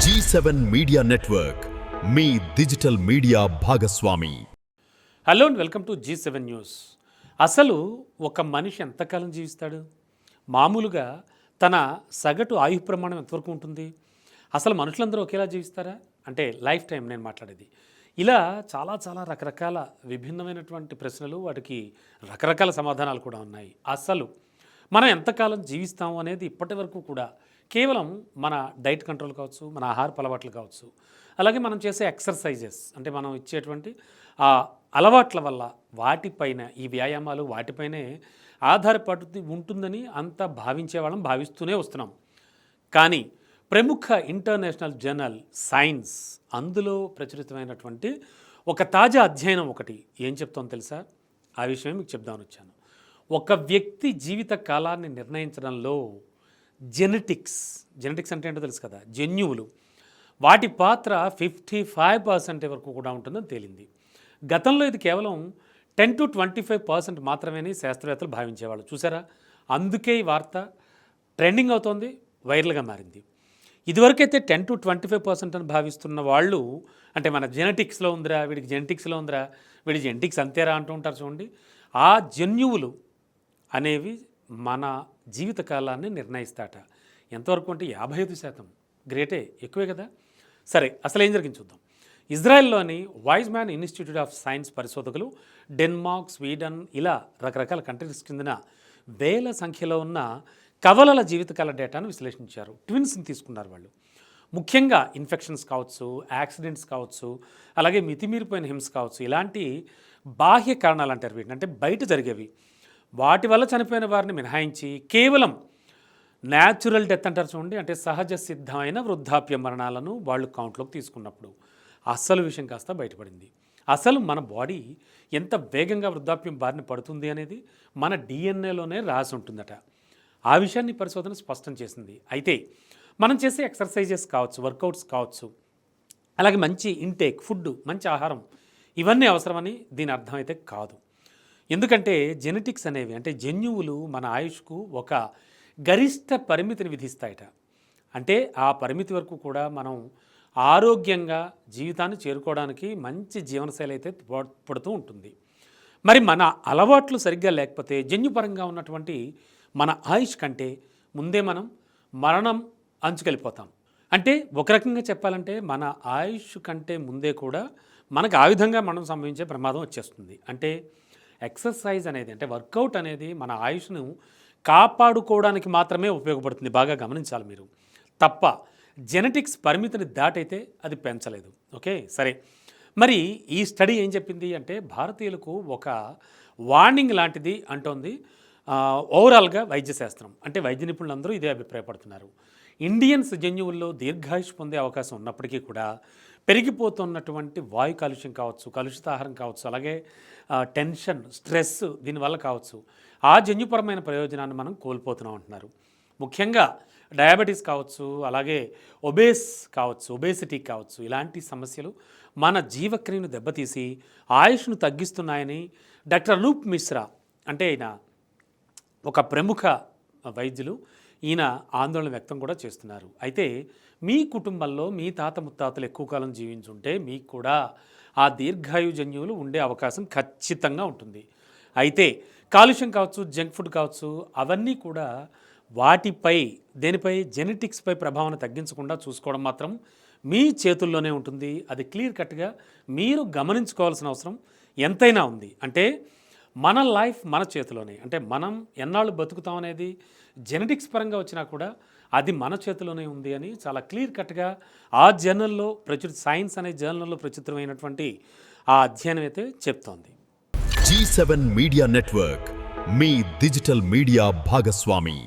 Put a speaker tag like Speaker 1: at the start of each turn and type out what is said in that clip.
Speaker 1: G7 media network మీ digital media భాగస్వామి.
Speaker 2: Hello and welcome to G7 news. అసలు ఒక మనిషి ఎంతకాలం జీవిస్తాడు? మామూలుగా తన సగటు ఆయు ప్రమాణం ఎంతవరకు ఉంటుంది? అసలు మనుషులందరూ ఒకేలా జీవిస్తారా? అంటే లైఫ్ టైం నేను మాట్లాడేది. ఇలా చాలా రకరకాల విభిన్నమైనటువంటి ప్రశ్నలు, వాటికి రకరకాల సమాధానాలు కూడా ఉన్నాయి. అసలు మనం ఎంతకాలం జీవిస్తాము అనేది ఇప్పటి వరకు కూడా కేవలం మన డైట్ కంట్రోల్ కావచ్చు, మన ఆహారపు అలవాట్లు కావచ్చు, అలాగే మనం చేసే ఎక్సర్సైజెస్, అంటే మనం ఇచ్చేటువంటి ఆ అలవాట్ల వల్ల వాటిపైన, ఈ వ్యాయామాలు వాటిపైనే ఆధారపడి ఉంటుందని అంతా భావిస్తూనే వస్తున్నాం. కానీ ప్రముఖ ఇంటర్నేషనల్ జర్నల్ సైన్స్, అందులో ప్రచురితమైనటువంటి ఒక తాజా అధ్యయనం ఒకటి ఏం చెప్తోందో తెలుసా? ఆ విషయం మీకు చెప్దామని వచ్చాను. ఒక వ్యక్తి జీవిత కాలాన్ని నిర్ణయించడంలో జెనెటిక్స్ అంటే ఏంటో తెలుసు కదా, జన్యువులు, వాటి పాత్ర 55% వరకు కూడా ఉంటుందని తేలింది. గతంలో ఇది కేవలం 10 to 25% మాత్రమే శాస్త్రవేత్తలు భావించేవాళ్ళు. చూసారా? అందుకే ఈ వార్త ట్రెండింగ్ అవుతోంది, వైరల్గా మారింది. ఇదివరకైతే 10 to 25% అని భావిస్తున్న వాళ్ళు, అంటే మన జెనెటిక్స్లో ఉందిరా, వీడికి జెనెటిక్స్లో ఉందిరా, వీడి జెనెటిక్స్ అంతేరా అంటూ ఉంటారు చూడండి. ఆ జన్యువులు అనేవి మన జీవితకాలాన్ని నిర్ణయిస్తాట. ఎంతవరకు అంటే 55%. గ్రేటే, ఎక్కువే కదా. సరే, అసలు ఏం జరిగింది చూద్దాం. ఇజ్రాయెల్లోని వైజ్మ్యాన్ ఇన్స్టిట్యూట్ ఆఫ్ సైన్స్ పరిశోధకులు డెన్మార్క్, స్వీడన్, ఇలా రకరకాల కంట్రీస్ కిందన వేల సంఖ్యలో ఉన్న కవలల జీవితకాల డేటాను విశ్లేషించారు. ట్విన్స్ని తీసుకున్నారు వాళ్ళు. ముఖ్యంగా ఇన్ఫెక్షన్స్ కావచ్చు, యాక్సిడెంట్స్ కావచ్చు, అలాగే మితిమీరిపోయిన హింస కావచ్చు, ఇలాంటి బాహ్య కారణాలు అంటారు వీటిని, అంటే బయట జరిగేవి, వాటి వల్ల చనిపోయిన వారిని మినహాయించి కేవలం న్యాచురల్ డెత్ అంటారు చూడండి, అంటే సహజ సిద్ధమైన వృద్ధాప్య మరణాలను వాళ్ళు కౌంట్లోకి తీసుకున్నప్పుడు అసలు విషయం కాస్త బయటపడింది. అసలు మన బాడీ ఎంత వేగంగా వృద్ధాప్యం బారిన పడుతుంది అనేది మన డిఎన్ఏలోనే రాసి ఉంటుందట. ఆ విషయాన్ని పరిశోధన స్పష్టం చేసింది. అయితే మనం చేసే ఎక్సర్సైజెస్ కావచ్చు, వర్కౌట్స్ కావచ్చు, అలాగే మంచి ఇంటేక్ ఫుడ్, మంచి ఆహారం, ఇవన్నీ అవసరమని దీని అర్థం అయితే కాదు. ఎందుకంటే జెనెటిక్స్ అనేవి, అంటే జన్యువులు మన ఆయుష్కు ఒక గరిష్ట పరిమితిని విధిస్తాయట. అంటే ఆ పరిమితి వరకు కూడా మనం ఆరోగ్యంగా జీవితాన్ని చేరుకోవడానికి మంచి జీవనశైలి అయితే పడుతూ ఉంటుంది. మరి మన అలవాట్లు సరిగ్గా లేకపోతే జన్యుపరంగా ఉన్నటువంటి మన ఆయుష్ కంటే ముందే మనం మరణం అంచుకెళ్ళిపోతాం. అంటే ఒక రకంగా చెప్పాలంటే మన ఆయుష్ కంటే ముందే కూడా మనకు ఆ విధంగా మనం సంభవించే ప్రమాదం వచ్చేస్తుంది. అంటే ఎక్సర్సైజ్ అనేది, అంటే వర్కౌట్ అనేది మన ఆయుష్ను కాపాడుకోవడానికి మాత్రమే ఉపయోగపడుతుంది. బాగా గమనించాలి మీరు. తప్ప జెనెటిక్స్ పరిమితిని దాటైతే అది పెంచలేదు. ఓకే, సరే. మరి ఈ స్టడీ ఏం చెప్పింది అంటే భారతీయులకు ఒక వార్నింగ్ లాంటిది అంటోంది ఓవరాల్గా వైద్య శాస్త్రం. అంటే వైద్య నిపుణులందరూ ఇదే అభిప్రాయపడుతున్నారు. ఇండియన్స్ జన్యువుల్లో దీర్ఘాయుష్ పొందే అవకాశం ఉన్నప్పటికీ కూడా పెరిగిపోతున్నటువంటి వాయు కాలుష్యం కావచ్చు, కలుషిత ఆహారం కావచ్చు, అలాగే టెన్షన్, స్ట్రెస్, దీనివల్ల కావచ్చు ఆ జన్యుపరమైన ప్రయోజనాన్ని మనం కోల్పోతున్నాం అంటున్నారు. ముఖ్యంగా డయాబెటీస్ కావచ్చు, అలాగే ఒబేసిటీ కావచ్చు, ఇలాంటి సమస్యలు మన జీవక్రియను దెబ్బతీసి ఆయుష్ను తగ్గిస్తున్నాయని డాక్టర్ అనూప్ మిశ్రా, అంటే ఈయన ఒక ప్రముఖ వైద్యులు, ఈయన ఆందోళన వ్యక్తం కూడా చేస్తున్నారు. అయితే మీ కుటుంబంలో మీ తాత ముత్తాతలు ఎక్కువ కాలం జీవించుంటే మీకు కూడా ఆ దీర్ఘాయు జన్యువులు ఉండే అవకాశం ఖచ్చితంగా ఉంటుంది. అయితే కాలుష్యం కావచ్చు, జంక్ ఫుడ్ కావచ్చు, అవన్నీ కూడా దేనిపై జెనెటిక్స్పై ప్రభావాన్ని తగ్గించకుండా చూసుకోవడం మాత్రం మీ చేతుల్లోనే ఉంటుంది. అది క్లియర్ కట్గా మీరు గమనించుకోవాల్సిన అవసరం ఎంతైనా ఉంది. అంటే మన లైఫ్ మన చేతిలోనే, అంటే మనం ఎన్నాళ్ళు బతుకుతాం అనేది జెనెటిక్స్ పరంగా వచ్చినా కూడా అది మన చేతిలోనే ఉంది అని చాలా క్లియర్ కట్గా ఆ జర్నల్లో సైన్స్ అనే జర్నల్లో ప్రచురితమైనటువంటి ఆ అధ్యయనం అయితే చెప్తోంది.
Speaker 1: G7 మీడియా నెట్వర్క్ మీ డిజిటల్ మీడియా భాగస్వామి.